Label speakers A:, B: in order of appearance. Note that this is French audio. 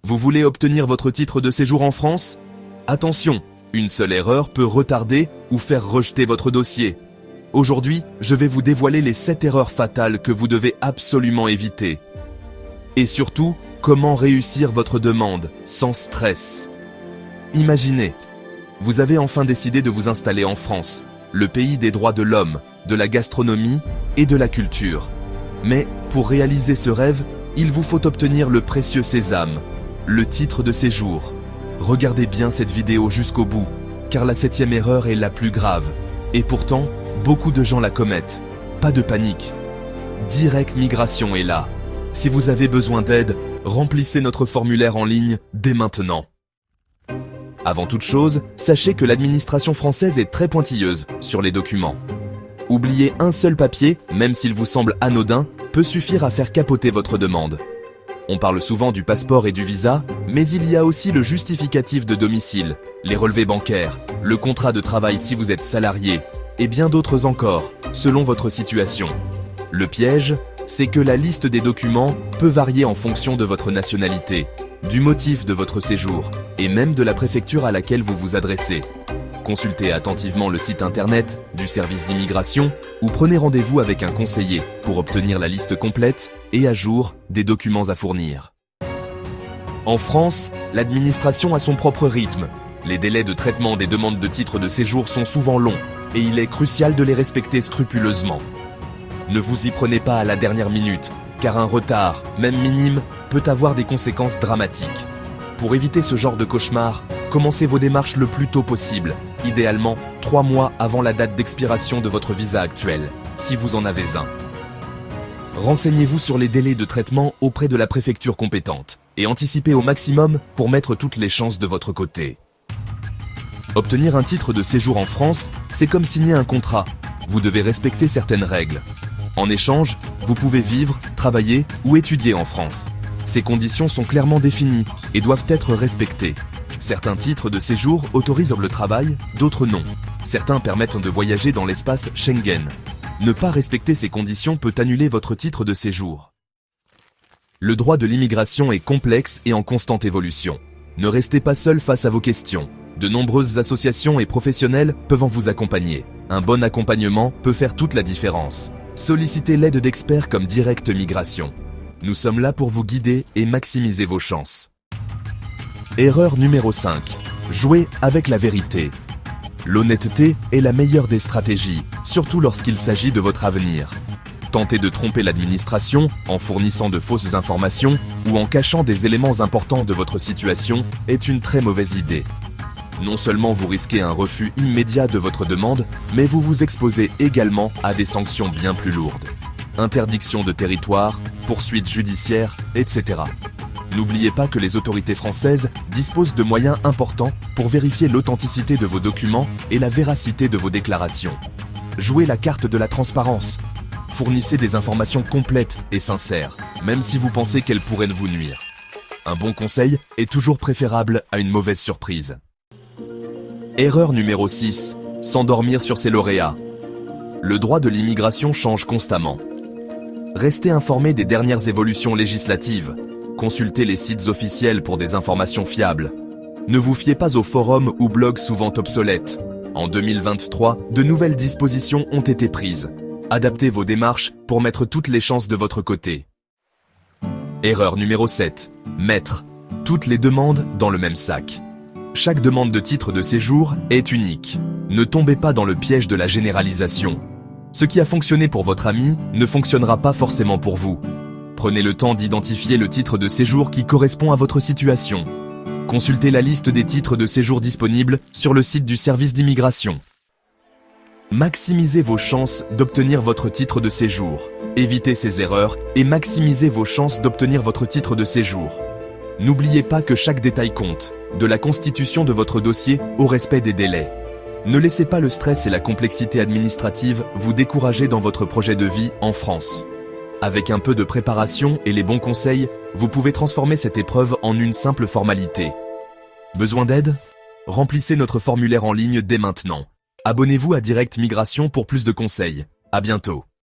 A: Vous voulez obtenir votre titre de séjour en France? Attention, une seule erreur peut retarder ou faire rejeter votre dossier. Aujourd'hui, je vais vous dévoiler les 7 erreurs fatales que vous devez absolument éviter. Et surtout, comment réussir votre demande sans stress. Imaginez, vous avez enfin décidé de vous installer en France, le pays des droits de l'homme, de la gastronomie et de la culture. Mais pour réaliser ce rêve, il vous faut obtenir le précieux sésame, le titre de séjour. Regardez bien cette vidéo jusqu'au bout, car la 7e erreur est la plus grave. Et pourtant, beaucoup de gens la commettent. Pas de panique. Direct Migration est là. Si vous avez besoin d'aide, remplissez notre formulaire en ligne dès maintenant. Avant toute chose, sachez que l'administration française est très pointilleuse sur les documents. Oublier un seul papier, même s'il vous semble anodin, peut suffire à faire capoter votre demande. On parle souvent du passeport et du visa, mais il y a aussi le justificatif de domicile, les relevés bancaires, le contrat de travail si vous êtes salarié, et bien d'autres encore, selon votre situation. Le piège, c'est que la liste des documents peut varier en fonction de votre nationalité, du motif de votre séjour, et même de la préfecture à laquelle vous vous adressez. Consultez attentivement le site internet du service d'immigration ou prenez rendez-vous avec un conseiller pour obtenir la liste complète et à jour des documents à fournir. En France, l'administration a son propre rythme. Les délais de traitement des demandes de titres de séjour sont souvent longs et il est crucial de les respecter scrupuleusement. Ne vous y prenez pas à la dernière minute, car un retard, même minime, peut avoir des conséquences dramatiques. Pour éviter ce genre de cauchemar, commencez vos démarches le plus tôt possible, idéalement 3 mois avant la date d'expiration de votre visa actuel, si vous en avez un. Renseignez-vous sur les délais de traitement auprès de la préfecture compétente et anticipez au maximum pour mettre toutes les chances de votre côté. Obtenir un titre de séjour en France, c'est comme signer un contrat. Vous devez respecter certaines règles. En échange, vous pouvez vivre, travailler ou étudier en France. Ces conditions sont clairement définies et doivent être respectées. Certains titres de séjour autorisent le travail, d'autres non. Certains permettent de voyager dans l'espace Schengen. Ne pas respecter ces conditions peut annuler votre titre de séjour. Le droit de l'immigration est complexe et en constante évolution. Ne restez pas seul face à vos questions. De nombreuses associations et professionnels peuvent vous accompagner. Un bon accompagnement peut faire toute la différence. Sollicitez l'aide d'experts comme Direct Migration. Nous sommes là pour vous guider et maximiser vos chances. Erreur numéro 5. Jouez avec la vérité. L'honnêteté est la meilleure des stratégies, surtout lorsqu'il s'agit de votre avenir. Tenter de tromper l'administration en fournissant de fausses informations ou en cachant des éléments importants de votre situation est une très mauvaise idée. Non seulement vous risquez un refus immédiat de votre demande, mais vous vous exposez également à des sanctions bien plus lourdes. Interdiction de territoire, poursuites judiciaires, etc. N'oubliez pas que les autorités françaises disposent de moyens importants pour vérifier l'authenticité de vos documents et la véracité de vos déclarations. Jouez la carte de la transparence. Fournissez des informations complètes et sincères, même si vous pensez qu'elles pourraient vous nuire. Un bon conseil est toujours préférable à une mauvaise surprise. Erreur numéro 6. S'endormir sur ses lauréats. Le droit de l'immigration change constamment. Restez informé des dernières évolutions législatives. Consultez les sites officiels pour des informations fiables. Ne vous fiez pas aux forums ou blogs souvent obsolètes. En 2023, de nouvelles dispositions ont été prises. Adaptez vos démarches pour mettre toutes les chances de votre côté. Erreur numéro 7. Mettre toutes les demandes dans le même sac. Chaque demande de titre de séjour est unique. Ne tombez pas dans le piège de la généralisation. Ce qui a fonctionné pour votre ami ne fonctionnera pas forcément pour vous. Prenez le temps d'identifier le titre de séjour qui correspond à votre situation. Consultez la liste des titres de séjour disponibles sur le site du service d'immigration. Maximisez vos chances d'obtenir votre titre de séjour. Évitez ces erreurs et maximisez vos chances d'obtenir votre titre de séjour. N'oubliez pas que chaque détail compte, de la constitution de votre dossier au respect des délais. Ne laissez pas le stress et la complexité administrative vous décourager dans votre projet de vie en France. Avec un peu de préparation et les bons conseils, vous pouvez transformer cette épreuve en une simple formalité. Besoin d'aide? Remplissez notre formulaire en ligne dès maintenant. Abonnez-vous à Direct Migration pour plus de conseils. À bientôt.